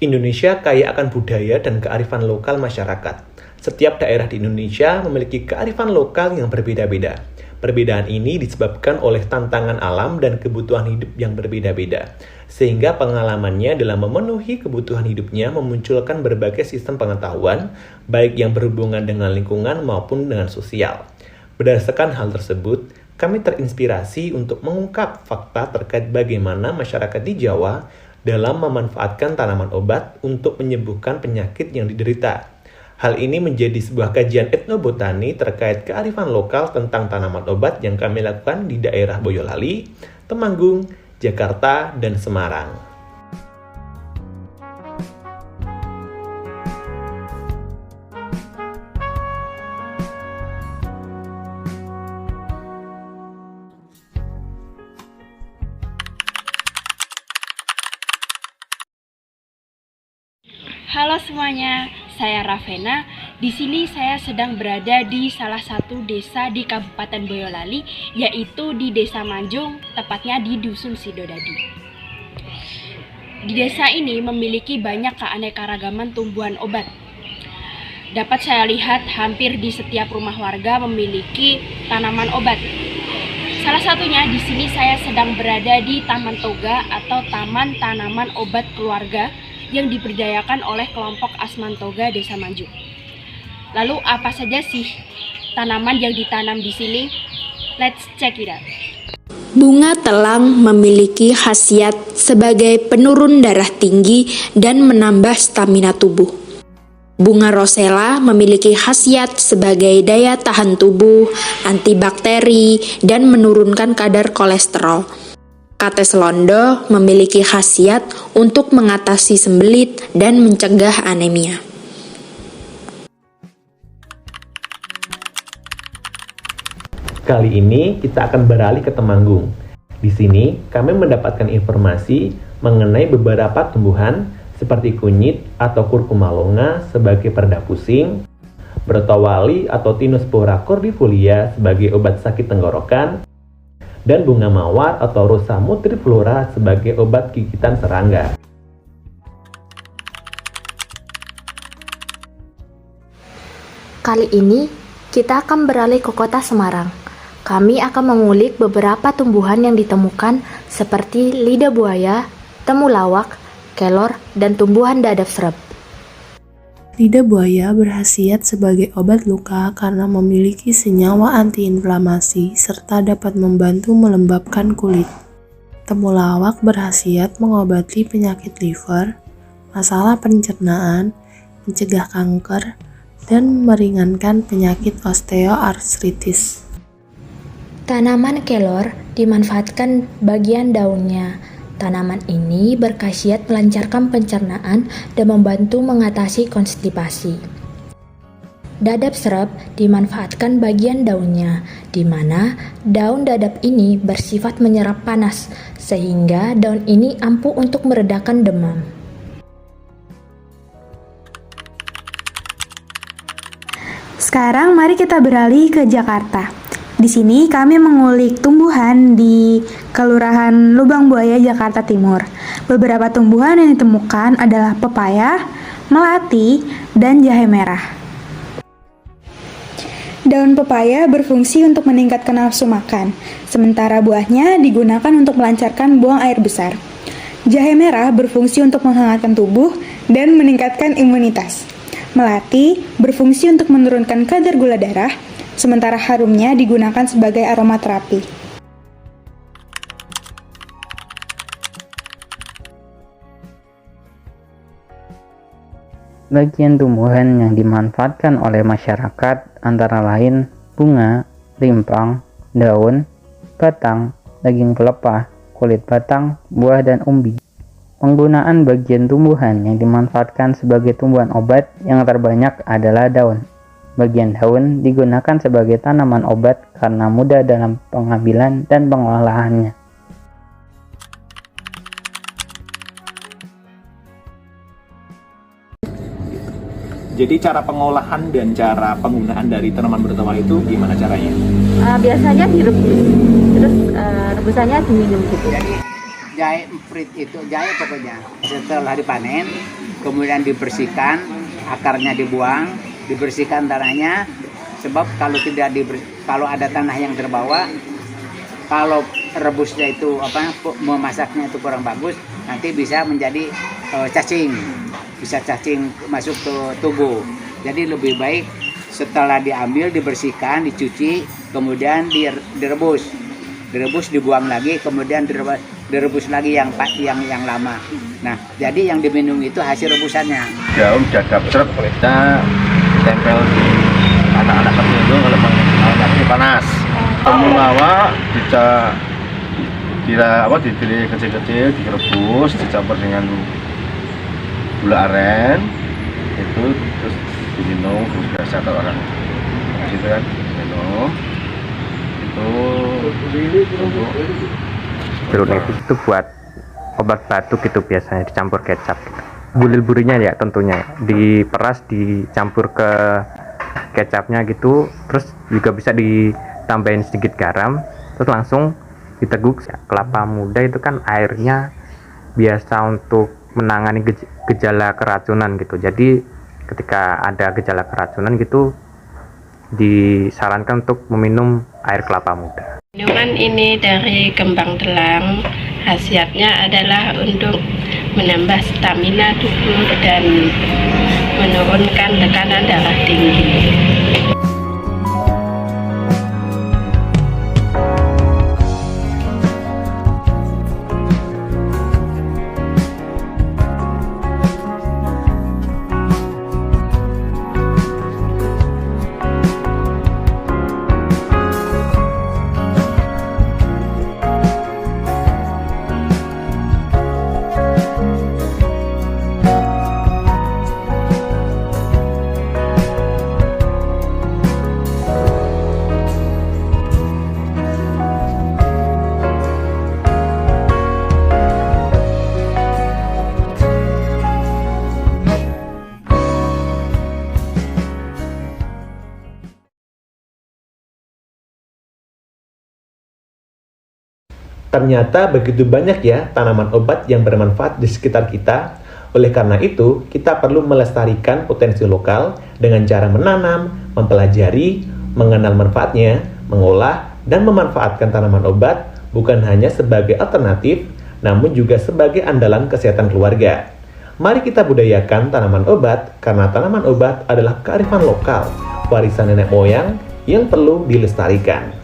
Indonesia kaya akan budaya dan kearifan lokal masyarakat. Setiap daerah di Indonesia memiliki kearifan lokal yang berbeda-beda. Perbedaan ini disebabkan oleh tantangan alam dan kebutuhan hidup yang berbeda-beda, sehingga pengalamannya dalam memenuhi kebutuhan hidupnya memunculkan berbagai sistem pengetahuan, baik yang berhubungan dengan lingkungan maupun dengan sosial. Berdasarkan hal tersebut, kami terinspirasi untuk mengungkap fakta terkait bagaimana masyarakat di Jawa dalam memanfaatkan tanaman obat untuk menyembuhkan penyakit yang diderita. Hal ini menjadi sebuah kajian etnobotani terkait kearifan lokal tentang tanaman obat yang kami lakukan di daerah Boyolali, Temanggung, Jakarta, dan Semarang. Halo semuanya, saya Ravena. Di sini saya sedang berada di salah satu desa di Kabupaten Boyolali, yaitu di Desa Manjung, tepatnya di Dusun Sidodadi. Di desa ini memiliki banyak keanekaragaman tumbuhan obat. Dapat saya lihat hampir di setiap rumah warga memiliki tanaman obat. Salah satunya di sini saya sedang berada di Taman Toga atau Taman Tanaman Obat Keluarga yang diberdayakan oleh kelompok Asman Toga Desa Manjung. Lalu apa saja sih tanaman yang ditanam di sini? Let's check it out. Bunga telang memiliki khasiat sebagai penurun darah tinggi dan menambah stamina tubuh. Bunga rosella memiliki khasiat sebagai daya tahan tubuh, antibakteri, dan menurunkan kadar kolesterol. Kates londo memiliki khasiat untuk mengatasi sembelit dan mencegah anemia. Kali ini kita akan beralih ke Temanggung. Di sini kami mendapatkan informasi mengenai beberapa tumbuhan seperti kunyit atau curcuma longa sebagai pereda pusing, bertowali atau Tinospora cordifolia sebagai obat sakit tenggorokan, dan bunga mawar atau Rosa mutriflora sebagai obat gigitan serangga. Kali ini kita akan beralih ke kota Semarang. Kami akan mengulik beberapa tumbuhan yang ditemukan seperti lidah buaya, temulawak, kelor, dan tumbuhan dadap serep. Lidah buaya berkhasiat sebagai obat luka karena memiliki senyawa antiinflamasi serta dapat membantu melembabkan kulit. Temulawak berkhasiat mengobati penyakit liver, masalah pencernaan, mencegah kanker, dan meringankan penyakit osteoartritis. Tanaman kelor dimanfaatkan bagian daunnya. Tanaman ini berkhasiat melancarkan pencernaan dan membantu mengatasi konstipasi. Dadap serep dimanfaatkan bagian daunnya, di mana daun dadap ini bersifat menyerap panas, sehingga daun ini ampuh untuk meredakan demam. Sekarang mari kita beralih ke Jakarta. Di sini kami mengulik tumbuhan di Kelurahan Lubang Buaya, Jakarta Timur. Beberapa tumbuhan yang ditemukan adalah pepaya, melati, dan jahe merah. Daun pepaya berfungsi untuk meningkatkan nafsu makan, sementara buahnya digunakan untuk melancarkan buang air besar. Jahe merah berfungsi untuk menghangatkan tubuh dan meningkatkan imunitas. Melati berfungsi untuk menurunkan kadar gula darah, sementara harumnya digunakan sebagai aromaterapi. Bagian tumbuhan yang dimanfaatkan oleh masyarakat antara lain bunga, rimpang, daun, batang, daging pelepah, kulit batang, buah, dan umbi. Penggunaan bagian tumbuhan yang dimanfaatkan sebagai tumbuhan obat yang terbanyak adalah daun. Bagian daun digunakan sebagai tanaman obat karena mudah dalam pengambilan dan pengolahannya. Jadi cara pengolahan dan cara penggunaan dari tanaman bertawar itu gimana caranya? Biasanya direbus, terus rebusannya diminum gitu. Jadi jahe emprit itu, jahe pokoknya setelah dipanen kemudian dibersihkan, akarnya dibuang, dibersihkan tanahnya. Sebab kalau ada tanah yang terbawa, kalau rebusnya itu memasaknya itu kurang bagus, nanti bisa menjadi cacing, bisa cacing masuk ke tubuh. Jadi lebih baik setelah diambil, dibersihkan, dicuci, kemudian direbus, dibuang lagi, kemudian direbus lagi yang lama. Nah, jadi yang diminum itu hasil rebusannya. Daun dadap serep kita tempel di anak-anak kecil itu kalau anaknya panas. Temulawak didiri kecil-kecil, direbus, dicampur dengan gula aren, itu terus diminum biasa kalau orang gitu kan, minum itu untuk jeruk nipis itu buat obat batuk gitu, biasanya dicampur kecap gitu. Bulir-burirnya ya tentunya diperas, dicampur ke kecapnya gitu, terus juga bisa ditambahin sedikit garam, terus langsung diteguk. Kelapa muda itu kan airnya biasa untuk menangani gejala keracunan gitu. Jadi ketika ada gejala keracunan gitu disarankan untuk meminum air kelapa muda. Minuman ini dari kembang telang, khasiatnya adalah untuk menambah stamina tubuh dan menurunkan tekanan darah tinggi. Ternyata begitu banyak ya tanaman obat yang bermanfaat di sekitar kita. Oleh karena itu, kita perlu melestarikan potensi lokal dengan cara menanam, mempelajari, mengenal manfaatnya, mengolah, dan memanfaatkan tanaman obat bukan hanya sebagai alternatif, namun juga sebagai andalan kesehatan keluarga. Mari kita budayakan tanaman obat, karena tanaman obat adalah kearifan lokal, warisan nenek moyang yang perlu dilestarikan.